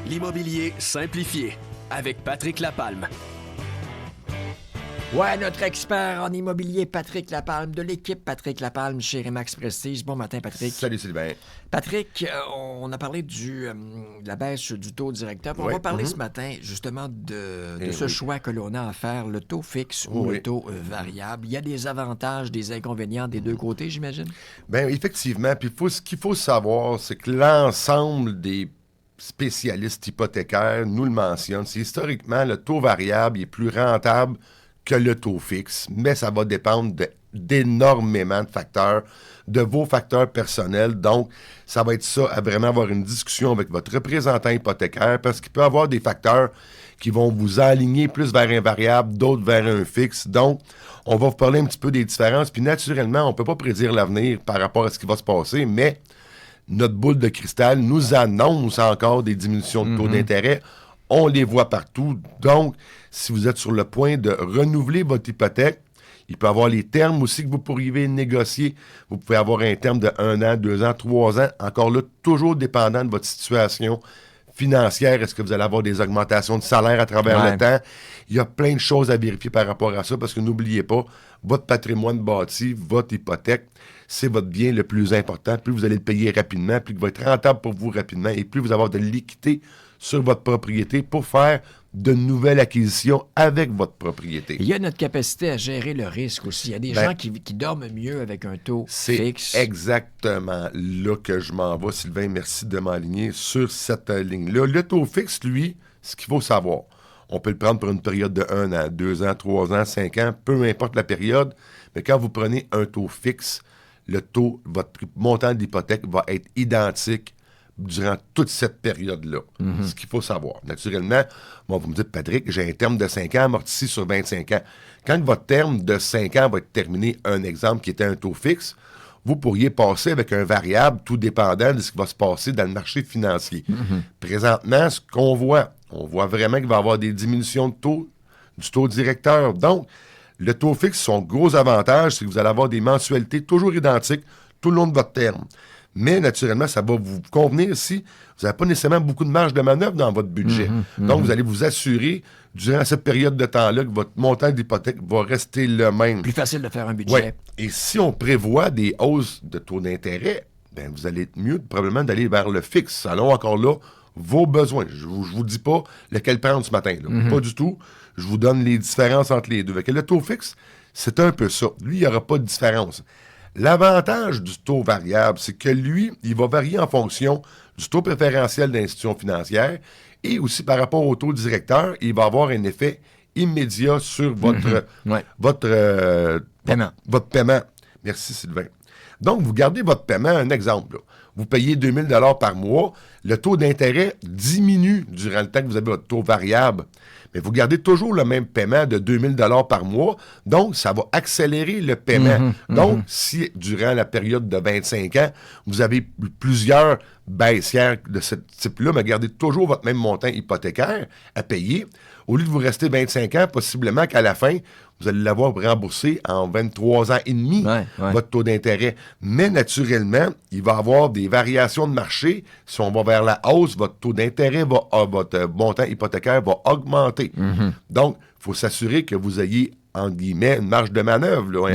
L'immobilier simplifié avec Patrick Lapalme. Ouais, notre expert en immobilier, Patrick Lapalme, de l'équipe Patrick Lapalme chez Remax Prestige. Bon matin, Patrick. Salut, Sylvain. Patrick, on a parlé de la baisse du taux directeur. On va parler ce matin, justement, de ce choix que l'on a à faire, le taux fixe ou le taux variable. Il y a des avantages, des inconvénients des deux côtés, j'imagine? Bien, effectivement. Puis ce qu'il faut savoir, c'est que l'ensemble des spécialistes hypothécaires nous le mentionnent. C'est historiquement, le taux variable est plus rentable que le taux fixe, mais ça va dépendre d'énormément de facteurs, de vos facteurs personnels. Donc, ça va être ça, à vraiment avoir une discussion avec votre représentant hypothécaire, parce qu'il peut y avoir des facteurs qui vont vous aligner plus vers un variable, d'autres vers un fixe. Donc, on va vous parler un petit peu des différences. Puis naturellement, on ne peut pas prédire l'avenir par rapport à ce qui va se passer, mais notre boule de cristal nous annonce encore des diminutions de taux d'intérêt. On les voit partout. Donc, si vous êtes sur le point de renouveler votre hypothèque, il peut y avoir les termes aussi que vous pourriez négocier. Vous pouvez avoir un terme de 1 an, 2 ans, 3 ans. Encore là, toujours dépendant de votre situation financière. Est-ce que vous allez avoir des augmentations de salaire à travers le temps? Il y a plein de choses à vérifier par rapport à ça parce que n'oubliez pas, votre patrimoine bâti, votre hypothèque, c'est votre bien le plus important. Plus vous allez le payer rapidement, plus il va être rentable pour vous rapidement et plus vous allez avoir de l'équité sur votre propriété pour faire de nouvelles acquisitions avec votre propriété. Il y a notre capacité à gérer le risque aussi. Il y a des gens qui dorment mieux avec un taux fixe. C'est exactement là que je m'en vais, Sylvain. Merci de m'aligner sur cette ligne-là. Le taux fixe, lui, ce qu'il faut savoir, on peut le prendre pour une période de 1 an, 2 ans, 3 ans, 5 ans, peu importe la période, mais quand vous prenez un taux fixe, le taux, votre montant d'hypothèque va être identique durant toute cette période-là. Ce qu'il faut savoir. Naturellement, moi, vous me dites, Patrick, j'ai un terme de 5 ans amorti sur 25 ans. Quand votre terme de 5 ans va être terminé, un exemple qui était un taux fixe, vous pourriez passer avec un variable tout dépendant de ce qui va se passer dans le marché financier. Présentement, ce qu'on voit, on voit vraiment qu'il va y avoir des diminutions de taux, du taux directeur. Donc, le taux fixe, son gros avantage, c'est que vous allez avoir des mensualités toujours identiques tout le long de votre terme. Mais naturellement, ça va vous convenir si vous n'avez pas nécessairement beaucoup de marge de manœuvre dans votre budget. Donc, vous allez vous assurer, durant cette période de temps-là, que votre montant d'hypothèque va rester le même. Plus facile de faire un budget. Ouais. Et si on prévoit des hausses de taux d'intérêt, ben vous allez être mieux probablement d'aller vers le fixe. Selon encore là vos besoins. Je vous dis pas lequel prendre ce matin. Là. Pas du tout. Je vous donne les différences entre les deux. Avec le taux fixe, c'est un peu ça. Lui, il n'y aura pas de différence. L'avantage du taux variable, c'est que lui, il va varier en fonction du taux préférentiel d'institution financière et aussi par rapport au taux directeur, il va avoir un effet immédiat sur votre paiement. Merci, Sylvain. Donc, vous gardez votre paiement, un exemple. Là. Vous payez 2 000 $ par mois, le taux d'intérêt diminue durant le temps que vous avez votre taux variable. Mais vous gardez toujours le même paiement de 2 000 $ par mois, donc ça va accélérer le paiement. Donc, si durant la période de 25 ans, vous avez plusieurs baissières de ce type-là, mais gardez toujours votre même montant hypothécaire à payer, au lieu de vous rester 25 ans, possiblement qu'à la fin, vous allez l'avoir remboursé en 23 ans et demi, votre taux d'intérêt. Mais naturellement, il va y avoir des variations de marché. Si on va vers la hausse, votre taux d'intérêt, votre montant hypothécaire va augmenter. Donc, il faut s'assurer que vous ayez, entre guillemets, une marge de manœuvre, là,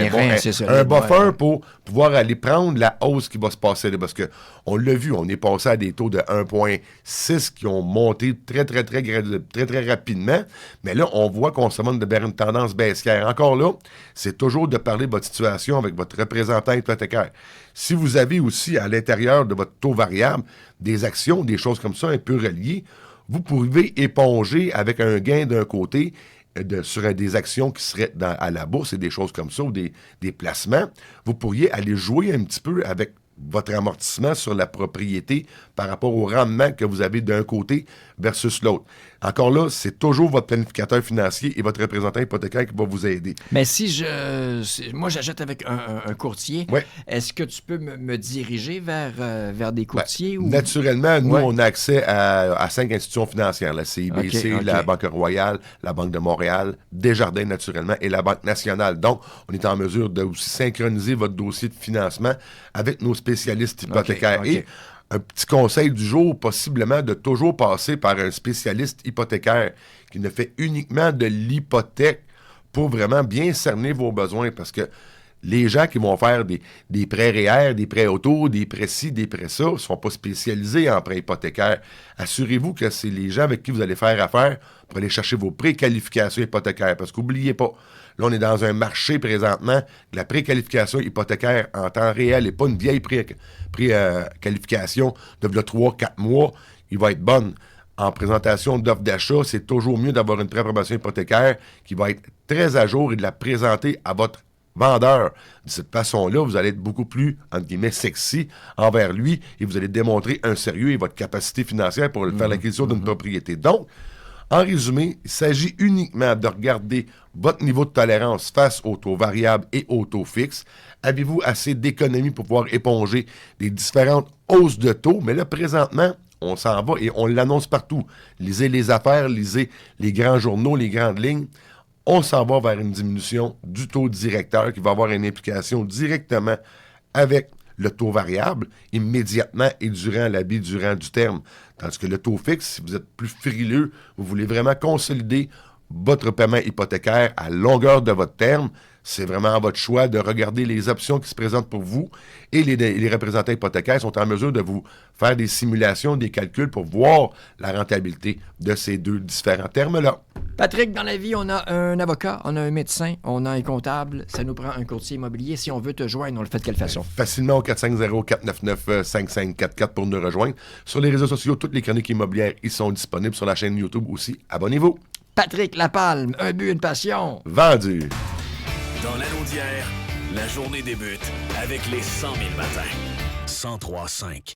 un buffer pour pouvoir aller prendre la hausse qui va se passer. Là, parce qu'on l'a vu, on est passé à des taux de 1,6 qui ont monté très, très, très, très, très rapidement. Mais là, on voit qu'on se monte vers une tendance baissière. Encore là, c'est toujours de parler de votre situation avec votre représentant hypothécaire. Si vous avez aussi à l'intérieur de votre taux variable des actions, des choses comme ça un peu reliées, vous pouvez éponger avec un gain d'un côté sur des actions qui seraient à la bourse et des choses comme ça, ou des placements. Vous pourriez aller jouer un petit peu avec votre amortissement sur la propriété par rapport au rendement que vous avez d'un côté versus l'autre. Encore là, c'est toujours votre planificateur financier et votre représentant hypothécaire qui va vous aider. Mais moi, j'achète avec un courtier, est-ce que tu peux me diriger vers des courtiers? Ou... Naturellement, nous, on a accès à 5 institutions financières, la CIBC, la Banque Royale, la Banque de Montréal, Desjardins, naturellement, et la Banque nationale. Donc, on est en mesure de aussi synchroniser votre dossier de financement avec nos spécialistes hypothécaires. Et un petit conseil du jour, possiblement de toujours passer par un spécialiste hypothécaire qui ne fait uniquement de l'hypothèque pour vraiment bien cerner vos besoins. Parce que les gens qui vont faire des prêts REER, des prêts auto, des prêts ci, des prêts ça, ne sont pas spécialisés en prêts hypothécaires. Assurez-vous que c'est les gens avec qui vous allez faire affaire pour aller chercher vos préqualifications hypothécaires. Parce qu'oubliez pas, là, on est dans un marché présentement de la préqualification hypothécaire en temps réel et pas une vieille préqualification de 3-4 mois. Il va être bonne. En présentation d'offres d'achat, c'est toujours mieux d'avoir une pré-approbation hypothécaire qui va être très à jour et de la présenter à votre vendeur. De cette façon-là, vous allez être beaucoup plus, entre guillemets, sexy envers lui et vous allez démontrer un sérieux et votre capacité financière pour faire l'acquisition d'une propriété. Donc, en résumé, il s'agit uniquement de regarder votre niveau de tolérance face au taux variable et au taux fixe. Avez-vous assez d'économie pour pouvoir éponger les différentes hausses de taux? Mais là, présentement, on s'en va et on l'annonce partout. Lisez les affaires, lisez les grands journaux, les grandes lignes. On s'en va vers une diminution du taux directeur qui va avoir une implication directement avec le taux variable immédiatement et durant du terme. Tandis que le taux fixe, si vous êtes plus frileux, vous voulez vraiment consolider votre paiement hypothécaire à longueur de votre terme, c'est vraiment à votre choix de regarder les options qui se présentent pour vous et les représentants hypothécaires sont en mesure de vous faire des simulations, des calculs pour voir la rentabilité de ces deux différents termes-là. Patrick, dans la vie, on a un avocat, on a un médecin, on a un comptable. Ça nous prend un courtier immobilier. Si on veut te joindre, on le fait de quelle façon? Facilement au 450-499-5544 pour nous rejoindre. Sur les réseaux sociaux, toutes les chroniques immobilières y sont disponibles. Sur la chaîne YouTube aussi. Abonnez-vous. Patrick Lapalme, un but, une passion. Vendu. Dans l'Anaudière, la journée débute avec les 100 000 matins. 103.5.